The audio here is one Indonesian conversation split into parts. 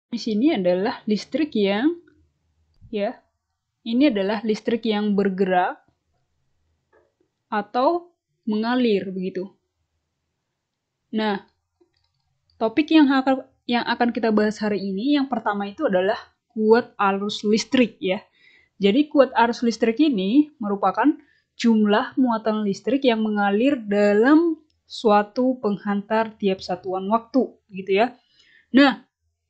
Di sini adalah listrik yang ini adalah listrik yang bergerak atau mengalir begitu. Nah, topik yang akan kita bahas hari ini yang pertama itu adalah kuat arus listrik ya. Jadi kuat arus listrik ini merupakan jumlah muatan listrik yang mengalir dalam suatu penghantar tiap satuan waktu gitu ya. Nah,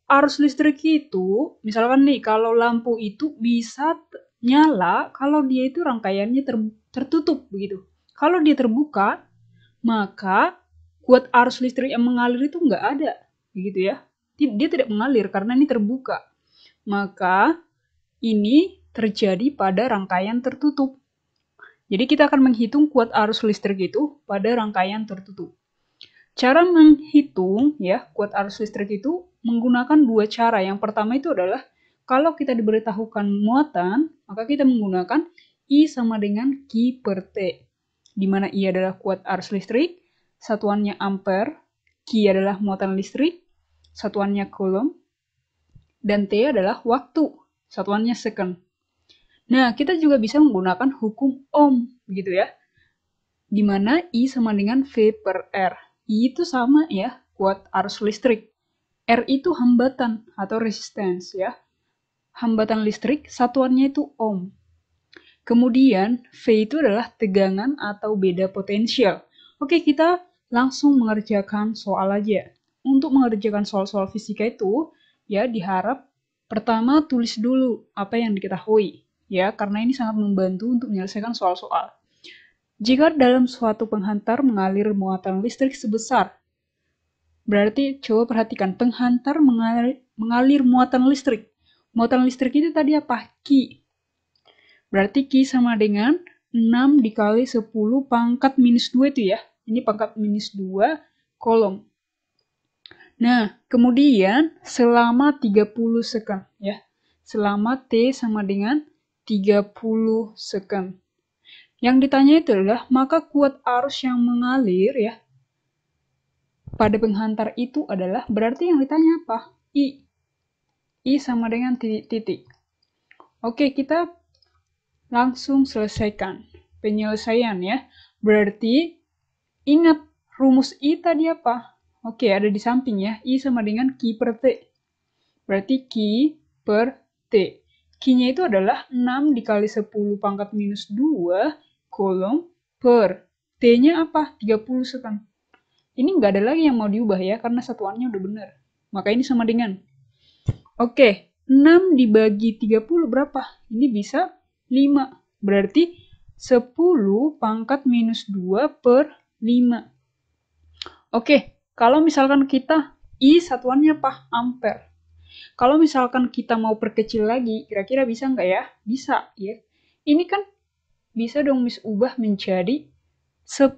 arus listrik itu, misalkan nih, kalau lampu itu bisa nyala kalau dia itu rangkaiannya tertutup begitu. Kalau dia terbuka, maka kuat arus listrik yang mengalir itu nggak ada, begitu ya. Dia tidak mengalir karena ini terbuka. Maka ini terjadi pada rangkaian tertutup. Jadi kita akan menghitung kuat arus listrik itu pada rangkaian tertutup. Cara menghitung ya kuat arus listrik itu menggunakan dua cara. Yang pertama itu adalah kalau kita diberitahukan muatan, maka kita menggunakan I sama dengan Q per T. Di mana I adalah kuat arus listrik, satuannya ampere, Q adalah muatan listrik, satuannya coulomb, dan T adalah waktu, satuannya second. Nah, kita juga bisa menggunakan hukum Ohm, begitu ya. Di mana I sama dengan V per R. I itu sama ya, kuat arus listrik. R itu hambatan atau resistance ya. Hambatan listrik, satuannya itu ohm. Kemudian V itu adalah tegangan atau beda potensial. Oke, kita langsung mengerjakan soal aja. Untuk mengerjakan soal-soal fisika itu, ya diharap pertama tulis dulu apa yang diketahui. Ya, karena ini sangat membantu untuk menyelesaikan soal-soal. Jika dalam suatu penghantar mengalir muatan listrik sebesar, berarti coba perhatikan, penghantar mengalir muatan listrik. Muatan listrik itu tadi apa? Q. Berarti Q sama dengan 6 dikali 10 pangkat minus 2 itu ya. Ini pangkat minus 2 coulomb. Nah, kemudian selama 30 second ya. Selama T sama dengan 30 second. Yang ditanya itu adalah, maka kuat arus yang mengalir ya pada penghantar itu adalah, berarti yang ditanya apa? I. I sama dengan titik. Oke, kita langsung selesaikan penyelesaian ya. Berarti ingat rumus I tadi apa? Oke, ada di samping ya. I sama dengan Q per T. Berarti Q per T. Q-nya itu adalah 6 dikali 10 pangkat minus 2 coulomb per T-nya apa? 30 second. Ini nggak ada lagi yang mau diubah ya, karena satuannya udah benar. Maka ini sama dengan. Oke, 6 dibagi 30 berapa? Ini bisa 5. Berarti 10 pangkat minus 2 per 5. Oke, kalau misalkan kita I satuannya apa? Ampere. Kalau misalkan kita mau perkecil lagi, kira-kira bisa nggak ya? Bisa ya. Ini kan bisa dong Miss ubah menjadi 10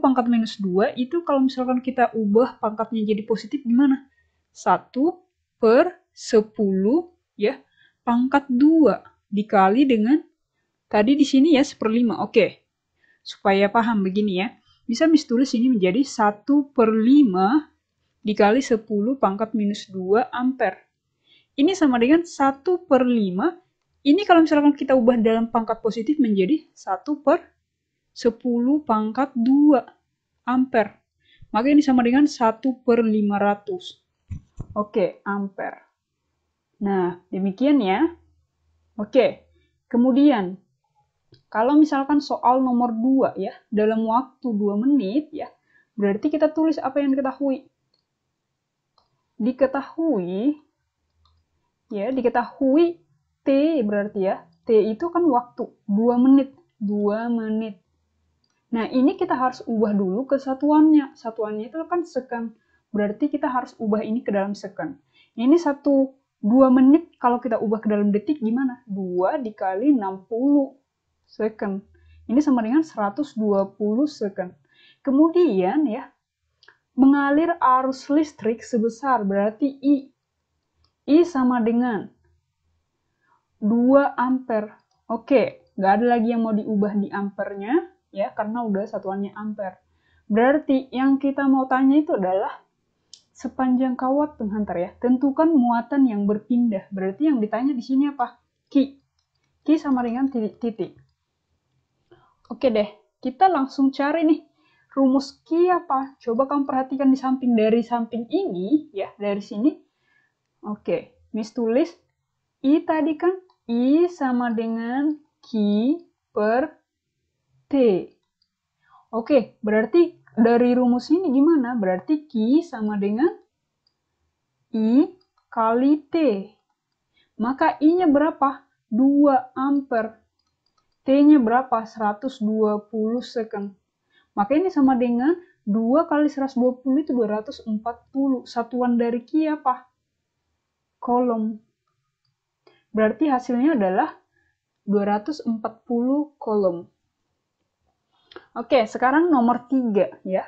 pangkat minus 2 itu kalau misalkan kita ubah pangkatnya jadi positif gimana? 1 per 10 ya pangkat 2 dikali dengan tadi di sini ya 1/5. Oke. Supaya paham begini ya. Bisa Miss tulis ini menjadi 1/5 dikali 10 pangkat minus 2 ampere. Ini sama dengan 1/5. Ini kalau misalkan kita ubah dalam pangkat positif menjadi 1/10 pangkat 2 ampere. Maka ini sama dengan 1/500. Oke, ampere. Nah, demikian ya. Oke, kemudian kalau misalkan soal nomor 2 ya, dalam waktu 2 menit ya, berarti kita tulis apa yang diketahui. Diketahui T berarti ya. T itu kan waktu, 2 menit. 2 menit. Nah, ini kita harus ubah dulu ke satuannya. Satuannya itu kan second. Berarti kita harus ubah ini ke dalam second. Ini 2 menit kalau kita ubah ke dalam detik gimana? 2 dikali 60 second. Ini sama dengan 120 second. Kemudian ya, mengalir arus listrik sebesar berarti I. I sama dengan 2 ampere. Oke, nggak ada lagi yang mau diubah di ampernya ya, karena udah satuannya ampere. Berarti yang kita mau tanya itu adalah sepanjang kawat penghantar ya, tentukan muatan yang berpindah. Berarti yang ditanya di sini apa? Q. Q sama dengan titik-titik. Oke deh, kita langsung cari nih. Rumus Q apa? Coba kamu perhatikan di samping. Dari samping ini, ya, dari sini. Oke, Miss tulis. I tadi kan, I sama dengan Q per T. Oke, berarti dari rumus ini gimana? Berarti Q sama dengan I kali T. Maka I-nya berapa? 2 ampere. T-nya berapa? 120 second. Maka ini sama dengan 2 kali 120 itu 240. Satuan dari Q apa? Kolom. Berarti hasilnya adalah 240 kolom. Oke, sekarang nomor 3 ya.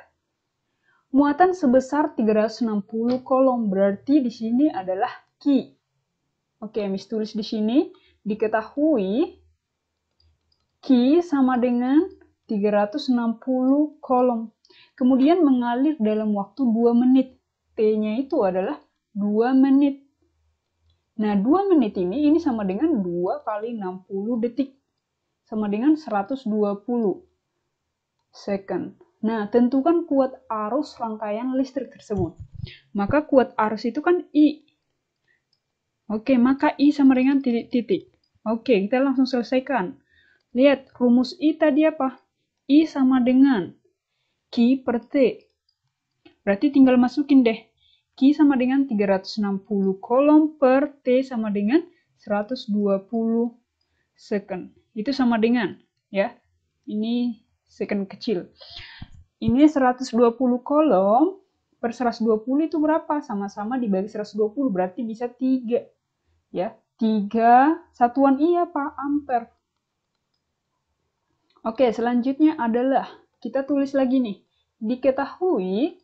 Muatan sebesar 360 kolom. Berarti di sini adalah Q. Oke, Miss tulis di sini. Diketahui Q sama dengan 360 kolom. Kemudian mengalir dalam waktu 2 menit. T-nya itu adalah 2 menit. Nah, 2 menit ini sama dengan 2 kali 60 detik. Sama dengan 120 second. Nah, tentukan kuat arus rangkaian listrik tersebut. Maka kuat arus itu kan I. Oke, maka I sama dengan titik-titik. Oke, kita langsung selesaikan. Lihat, rumus I tadi apa? I sama dengan Q per T. Berarti tinggal masukin deh. Q sama dengan 360 kolom per T sama dengan 120 second. Itu sama dengan, ya. Ini second kecil. Ini 120 kolom per 120 itu berapa? Sama-sama dibagi 120, berarti bisa 3. Ya, 3 satuan I apa? Ampere. Oke, selanjutnya adalah, kita tulis lagi nih, diketahui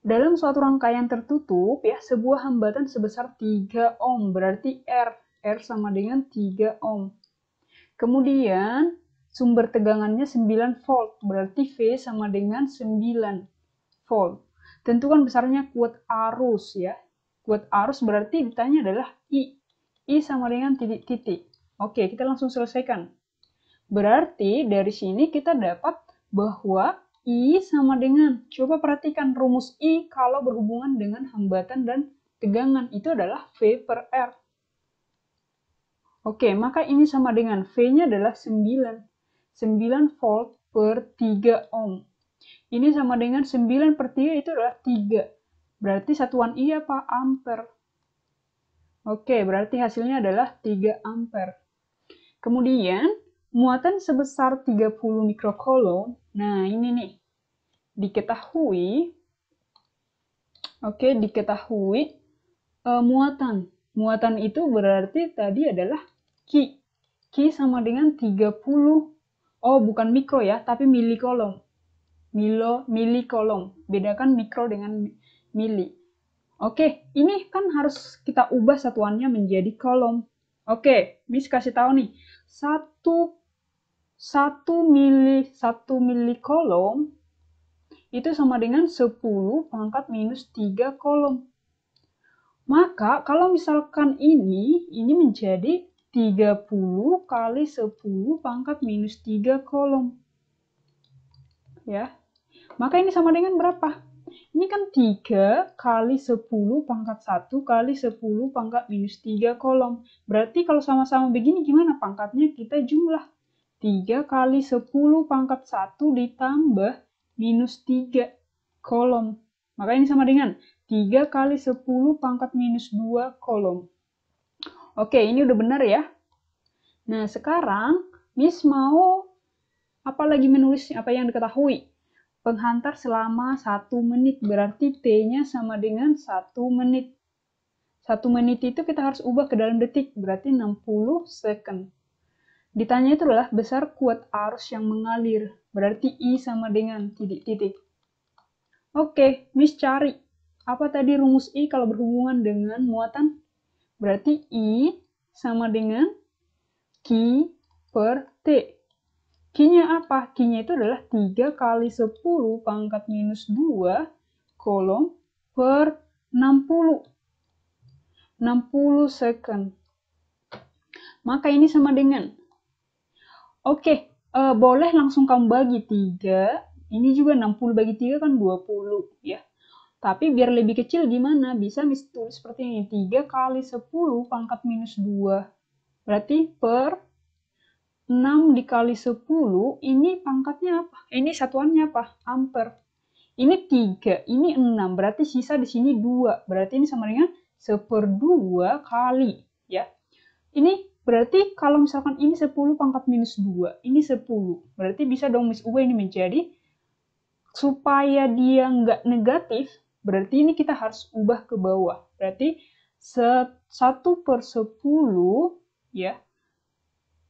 dalam suatu rangkaian tertutup, ya, sebuah hambatan sebesar 3 ohm, berarti R sama dengan 3 ohm. Kemudian, sumber tegangannya 9 volt, berarti V sama dengan 9 volt. Tentukan besarnya kuat arus, ya. Kuat arus berarti ditanya adalah I. I sama dengan titik-titik. Oke, kita langsung selesaikan. Berarti dari sini kita dapat bahwa I sama dengan, coba perhatikan rumus I kalau berhubungan dengan hambatan dan tegangan, itu adalah V per R. Oke, maka ini sama dengan V-nya adalah 9. 9 volt per 3 ohm. Ini sama dengan 9 per 3 itu adalah 3. Berarti satuan I apa? Ampere. Oke, berarti hasilnya adalah 3 ampere. Kemudian, muatan sebesar 30 mikrokolom. Nah, ini nih. Diketahui muatan. Muatan itu berarti tadi adalah Q. Q sama dengan 30. Oh, bukan mikro ya, tapi milikolom. Milikolom. Bedakan mikro dengan mili. Oke, ini kan harus kita ubah satuannya menjadi kolom. Oke, Miss kasih tahu nih. 1 milikolom itu sama dengan 10 pangkat minus 3 kolom. Maka kalau misalkan ini menjadi 30 kali 10 pangkat minus 3 kolom. Ya. Maka ini sama dengan berapa? Ini kan 3 kali 10 pangkat 1 kali 10 pangkat minus 3 kolom. Berarti kalau sama-sama begini gimana pangkatnya? Kita jumlah. 3 kali 10 pangkat 1 ditambah minus 3 kolom. Maka ini sama dengan 3 kali 10 pangkat minus 2 kolom. Oke, ini udah benar ya. Nah, sekarang Miss mau apa lagi menulis apa yang diketahui? Penghantar selama 1 menit, berarti T-nya sama dengan 1 menit. 1 menit itu kita harus ubah ke dalam detik, berarti 60 second. Ditanya itu adalah besar kuat arus yang mengalir, berarti I sama dengan titik-titik. Oke, Miss cari. Apa tadi rumus I kalau berhubungan dengan muatan? Berarti I sama dengan Q per T. Q-nya apa? Q-nya itu adalah 3 kali 10 pangkat minus 2 kolom per 60. 60 second. Maka ini sama dengan, boleh langsung kamu bagi 3. Ini juga 60 bagi 3 kan 20 ya. Tapi biar lebih kecil gimana? Bisa tulis seperti ini. 3 kali 10 pangkat minus 2. Berarti per 6 dikali 10, ini pangkatnya apa? Ini satuannya apa? Ampere. Ini 3, ini 6. Berarti sisa di sini 2. Berarti ini sama dengan 1/2 kali. Ya. Ini berarti kalau misalkan ini 10 pangkat minus 2, ini 10. Berarti bisa dong Miss ubah ini menjadi, supaya dia nggak negatif, berarti ini kita harus ubah ke bawah. Berarti 1/10 ya,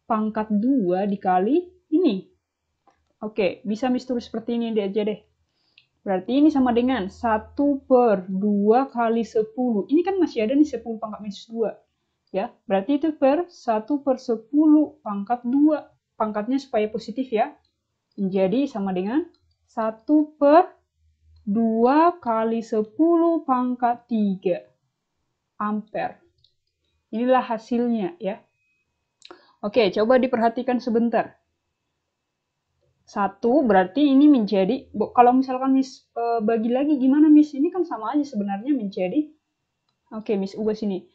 pangkat 2 dikali ini. Oke, bisa Miss tulis seperti ini aja deh. Berarti ini sama dengan 1/2 kali 10. Ini kan masih ada nih 10 pangkat minus 2. Ya, berarti itu per 1/10 pangkat 2. Pangkatnya supaya positif ya. Jadi sama dengan 1/2 kali 10 pangkat 3 ampere. Inilah hasilnya ya. Oke, coba diperhatikan sebentar. 1 berarti ini menjadi, kalau misalkan Miss bagi lagi gimana Miss? Ini kan sama aja sebenarnya menjadi, Miss ubah sini.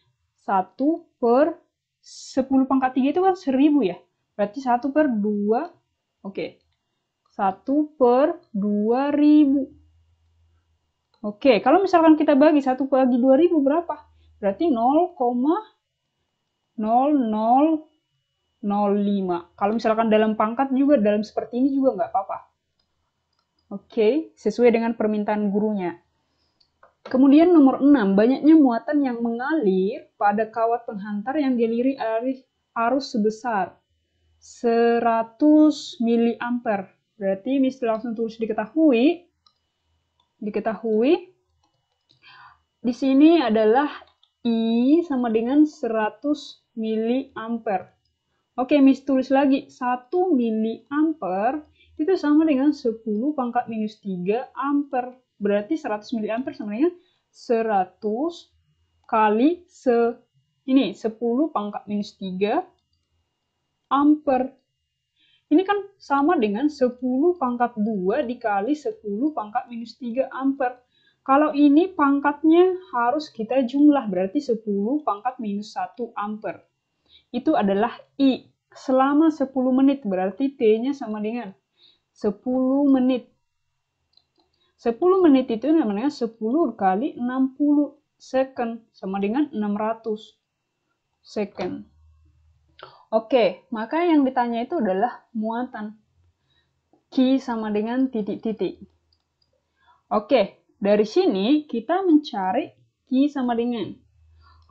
1/10 pangkat 3 itu kan 1000 ya. Berarti 1/2, 1/2000. Kalau misalkan kita bagi 1 bagi 2000 berapa? Berarti 0,0005. Kalau misalkan dalam pangkat juga, dalam seperti ini juga nggak apa-apa. Sesuai dengan permintaan gurunya. Kemudian nomor 6, banyaknya muatan yang mengalir pada kawat penghantar yang dialiri arus sebesar 100 mA. Berarti Miss langsung tulis diketahui. Di sini adalah I sama dengan 100 mA. Miss tulis lagi 1 mA itu sama dengan 10 pangkat minus 3 ampere. Berarti 100 mA sama dengan 100 kali 10 pangkat minus 3 ampere. Ini kan sama dengan 10 pangkat 2 dikali 10 pangkat minus 3 ampere. Kalau ini pangkatnya harus kita jumlah, berarti 10 pangkat minus 1 ampere. Itu adalah I. Selama 10 menit, berarti T-nya sama dengan 10 menit. 10 menit itu namanya 10 kali 60 second, sama dengan 600 second. Maka yang ditanya itu adalah muatan. Q sama dengan titik-titik. Dari sini kita mencari Q sama dengan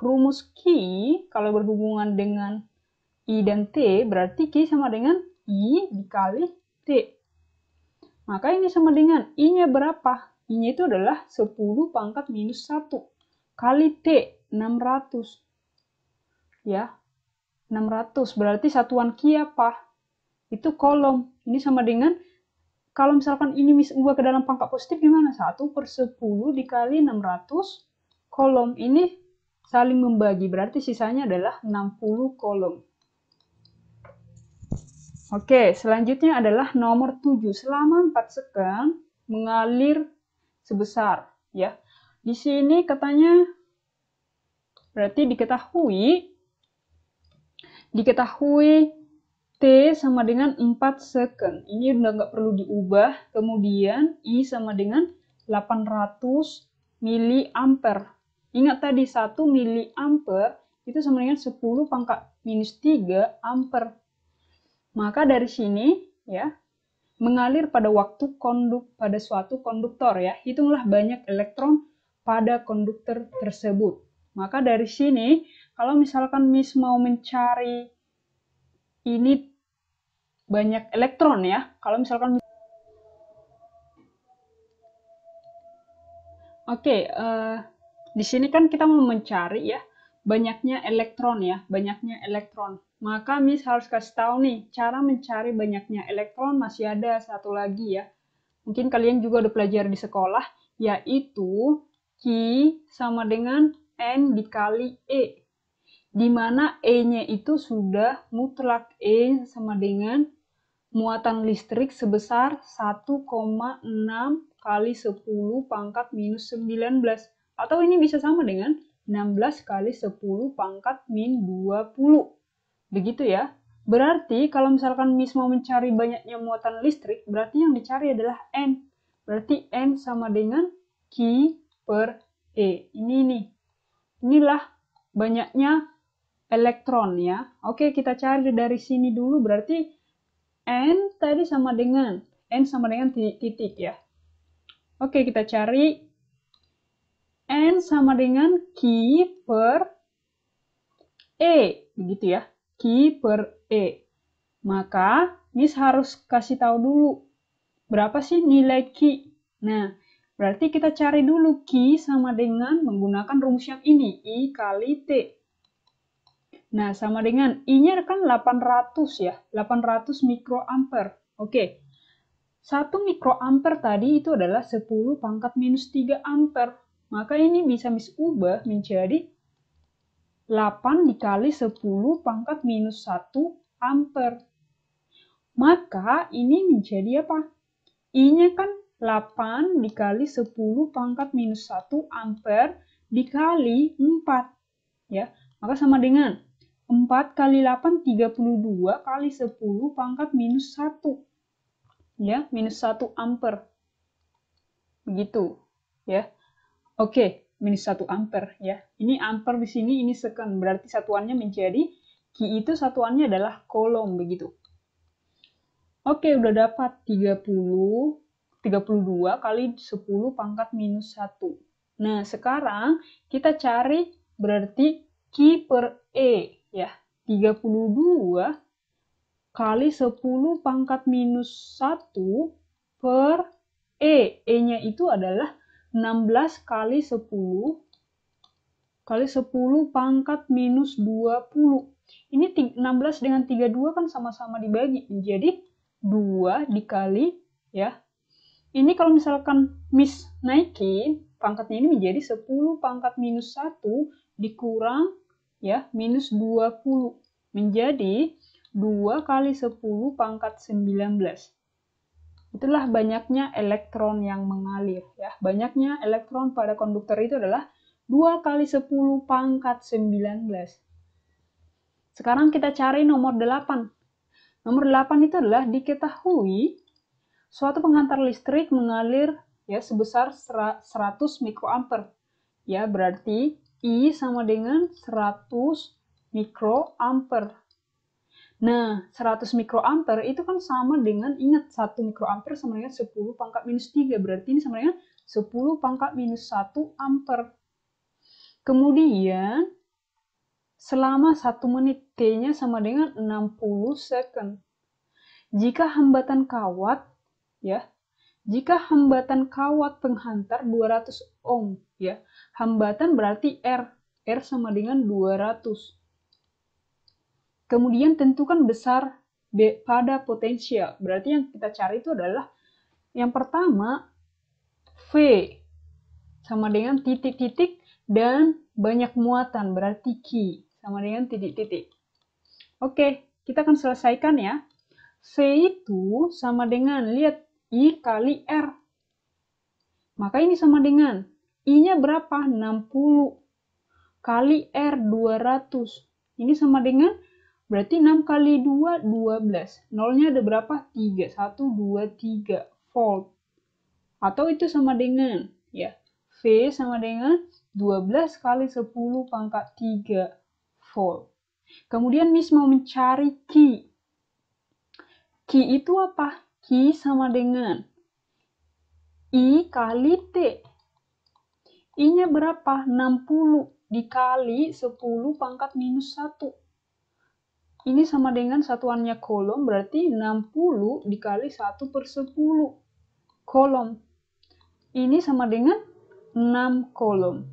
rumus Q kalau berhubungan dengan I dan T, berarti Q sama dengan I dikali T. Maka ini sama dengan I-nya berapa? I-nya itu adalah 10 pangkat minus 1 kali T, 600. Ya, 600. Berarti satuan Q apa? Itu kolom. Ini sama dengan, kalau misalkan ini Miss ubah ke dalam pangkat positif gimana? 1/10 dikali 600 kolom. Ini saling membagi, berarti sisanya adalah 60 kolom. Selanjutnya adalah nomor 7. Selama 4 second mengalir sebesar, ya. Di sini katanya berarti diketahui T sama dengan 4 second. Ini udah nggak perlu diubah. Kemudian I sama dengan 800 mA. Ingat tadi 1 mA itu sama dengan 10 pangkat minus 3 ampere. Maka dari sini ya, mengalir pada waktu pada suatu konduktor ya. Hitunglah banyak elektron pada konduktor tersebut. Maka dari sini kalau misalkan Miss mau mencari ini banyak elektron ya. Kalau misalkan di sini kan kita mau mencari ya banyaknya elektron ya, banyaknya elektron. Maka Miss harus kasih tahu nih, cara mencari banyaknya elektron masih ada satu lagi ya. Mungkin kalian juga udah belajar di sekolah, yaitu Q sama dengan N dikali E. Di mana E-nya itu sudah mutlak. E sama dengan muatan listrik sebesar 1,6 kali 10 pangkat minus 19. Atau ini bisa sama dengan 16 kali 10 pangkat min 20. Begitu ya. Berarti kalau misalkan Miss mau mencari banyaknya muatan listrik, berarti yang dicari adalah N. Berarti N sama dengan Q per E. Ini nih. Inilah banyaknya elektron ya. Oke, kita cari dari sini dulu. Berarti N tadi sama dengan titik-titik ya. Oke, kita cari N sama dengan Q per E. Begitu ya. Q per E. Maka, Miss harus kasih tahu dulu berapa sih nilai Q. Nah, berarti kita cari dulu Q sama dengan menggunakan rumus yang ini, I kali T. Nah, sama dengan I-nya kan 800 ya, 800 mikroampere. Oke, 1 mikroampere tadi itu adalah 10 pangkat minus 3 ampere. Maka ini bisa Miss ubah menjadi 8 dikali 10 pangkat minus 1 ampere. Maka ini menjadi apa? I-nya kan 8 dikali 10 pangkat minus 1 ampere dikali 4. Ya, maka sama dengan 4 kali 8, 32 kali 10 pangkat minus 1. Ya, minus 1 ampere. Begitu. Ya. Oke, minus 1 ampere ya. Ini ampere di sini, ini second. Berarti satuannya menjadi Q itu satuannya adalah coulomb begitu. Oke, udah dapat 32 kali 10 pangkat minus 1. Nah, sekarang kita cari berarti Q per E ya. 32 kali 10 pangkat minus 1 per E. E-nya itu adalah 16 kali 10 pangkat minus 20. Ini 16 dengan 32 kan sama-sama dibagi menjadi 2 dikali ya. Ini kalau misalkan Miss naikin pangkatnya ini menjadi 10 pangkat minus 1 dikurang ya minus 20 menjadi 2 kali 10 pangkat 19. Itulah banyaknya elektron yang mengalir ya. Banyaknya elektron pada konduktor itu adalah 2 kali 10 pangkat 19. Sekarang kita cari nomor 8. Nomor 8 itu adalah diketahui suatu penghantar listrik mengalir ya sebesar 100 mikroampere. Ya, berarti I sama dengan 100 mikroampere. Nah, 100 mikroampere itu kan sama dengan, ingat 1 mikroampere sama dengan 10 pangkat minus 3. Berarti ini sama dengan 10 pangkat minus 1 ampere. Kemudian, selama 1 menit T-nya sama dengan 60 second. Jika hambatan kawat, ya, jika hambatan kawat penghantar 200 ohm, ya, hambatan berarti R. R sama dengan 200. Kemudian tentukan besar pada potensial. Berarti yang kita cari itu adalah yang pertama V sama dengan titik-titik dan banyak muatan berarti Q sama dengan titik-titik. Oke, kita akan selesaikan ya. V itu sama dengan, lihat, I kali R. Maka ini sama dengan, I-nya berapa? 60 kali R 200. Ini sama dengan berarti 6 kali 2, 12. Nolnya ada berapa? 3. 1, 2, 3 volt. Atau itu sama dengan, ya, V sama dengan 12 kali 10 pangkat 3 volt. Kemudian Miss mau mencari Q. Q itu apa? Q sama dengan I kali T. I-nya berapa? 60 dikali 10 pangkat minus 1. Ini sama dengan satuannya coulomb, berarti 60 dikali 1 per 10 coulomb. Ini sama dengan 6 coulomb.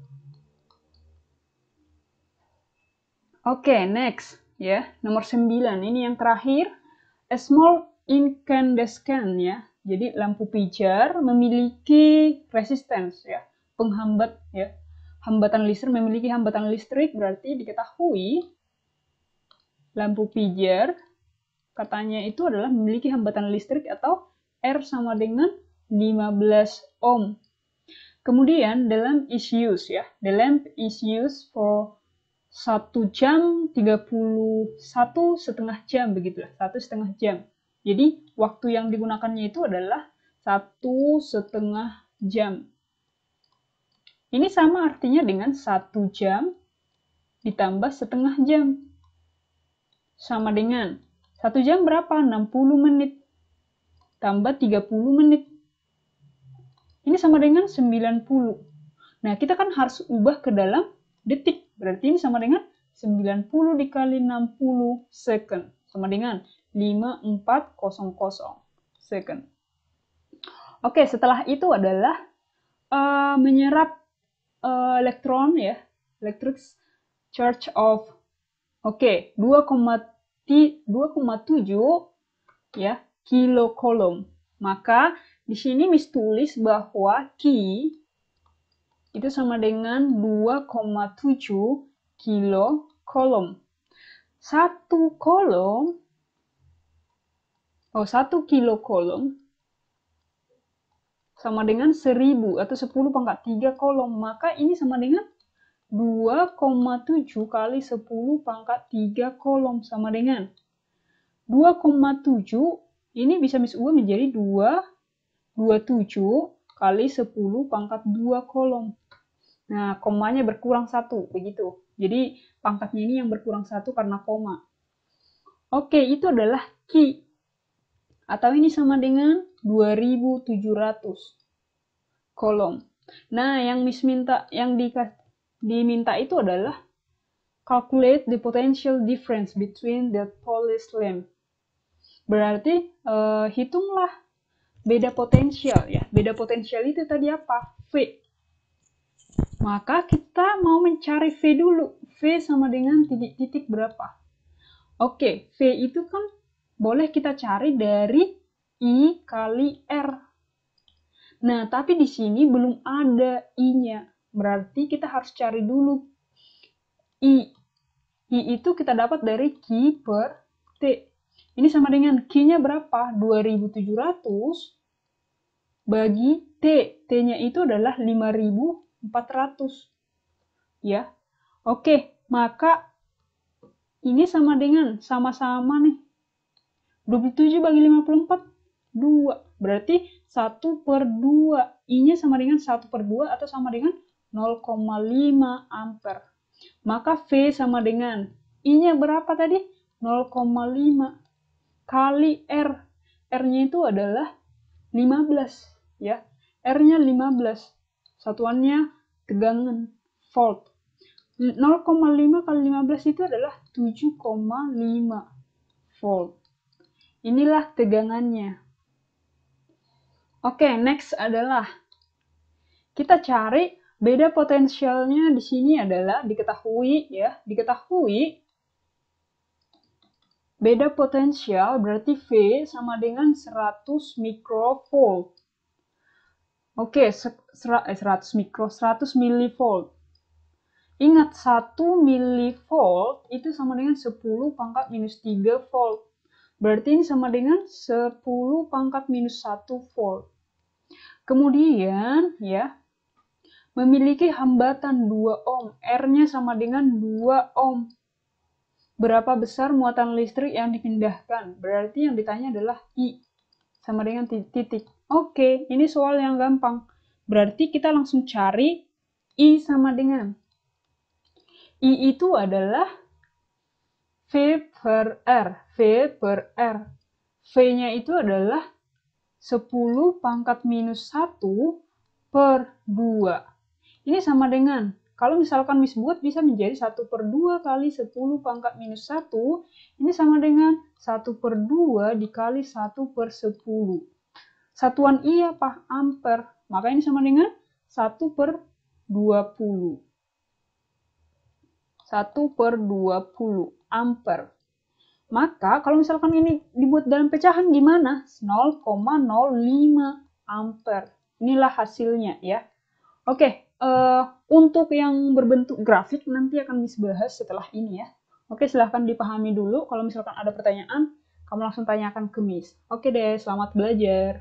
Oke, next. Ya, nomor 9. Ini yang terakhir. A small incandescent, ya. Jadi lampu pijar memiliki resistance, ya. penghambat ya. Hambatan listrik, memiliki hambatan listrik berarti diketahui lampu pijar katanya itu adalah memiliki hambatan listrik atau R sama dengan 15 ohm. Kemudian the lamp is used ya. The lamp is used for 1 jam 31,5 jam begitulah, 1,5 jam. Jadi waktu yang digunakannya itu adalah 1,5 jam. Ini sama artinya dengan 1 jam ditambah setengah jam. Sama dengan 1 jam berapa? 60 menit. Tambah 30 menit. Ini sama dengan 90. Nah, kita kan harus ubah ke dalam detik. Berarti ini sama dengan 90 dikali 60 second. Sama dengan 5400 second. Oke, setelah itu adalah menyerap elektron ya, electric charge of 2,7 ya kilocoulomb. Maka di sini Miss tulis bahwa Q itu sama dengan 2,7 kilocoulomb. 1 kilocoulomb sama dengan 1000 atau 10 pangkat 3 coulomb. Maka ini sama dengan 2,7 kali 10 pangkat 3 coulomb sama dengan 2,7 ini bisa Miss ubah menjadi 2,27 kali 10 pangkat 2 coulomb. Nah, komanya berkurang 1, begitu. Jadi, pangkatnya ini yang berkurang 1 karena koma. Oke, itu adalah Q. Atau ini sama dengan 2.700 coulomb. Nah, yang Miss minta, yang diminta itu adalah calculate the potential difference between the police lamp. Berarti hitunglah beda potensial ya. Beda potensial itu tadi apa? V. Maka kita mau mencari V dulu. V sama dengan titik-titik berapa? Oke, V itu kan boleh kita cari dari I kali R. Nah, tapi di sini belum ada I-nya. Berarti kita harus cari dulu I. I itu kita dapat dari Q per T. Ini sama dengan Q-nya berapa? 2.700 bagi T. T-nya itu adalah 5.400. Ya. Oke, maka ini sama dengan sama-sama nih. 27 bagi 54, 2. Berarti 1 per 2. I-nya sama dengan 1 per 2 atau sama dengan 0,5 ampere. Maka V sama dengan I-nya berapa tadi? 0,5 kali R. R-nya itu adalah 15. Ya. R-nya 15. Satuannya tegangan volt. 0,5 kali 15 itu adalah 7,5 volt. Inilah tegangannya. Oke, next adalah kita cari beda potensialnya di sini adalah diketahui ya, beda potensial berarti V sama dengan 100 mikrovolt. Oke, 100 millivolt. Ingat 1 millivolt itu sama dengan 10 pangkat minus 3 volt. Berarti ini sama dengan 10 pangkat minus 1 volt. Kemudian, ya, memiliki hambatan 2 ohm. R-nya sama dengan 2 ohm. Berapa besar muatan listrik yang dipindahkan? Berarti yang ditanya adalah I. Sama dengan titik. Oke, ini soal yang gampang. Berarti kita langsung cari I sama dengan. I itu adalah V per R. V per R. V-nya itu adalah 10 pangkat minus 1 per 2. Ini sama dengan, kalau misalkan Miss buat bisa menjadi 1 per 2 kali 10 pangkat minus 1. Ini sama dengan 1 per 2 dikali 1 per 10. Satuan I apa? Ampere. Maka ini sama dengan 1 per 20. 1 per 20 ampere. Maka kalau misalkan ini dibuat dalam pecahan gimana? 0,05 ampere. Inilah hasilnya ya. Oke, Untuk yang berbentuk grafik nanti akan Miss bahas setelah ini ya. Oke, silahkan dipahami dulu. Kalau misalkan ada pertanyaan, kamu langsung tanyakan ke Miss. Oke deh, selamat belajar.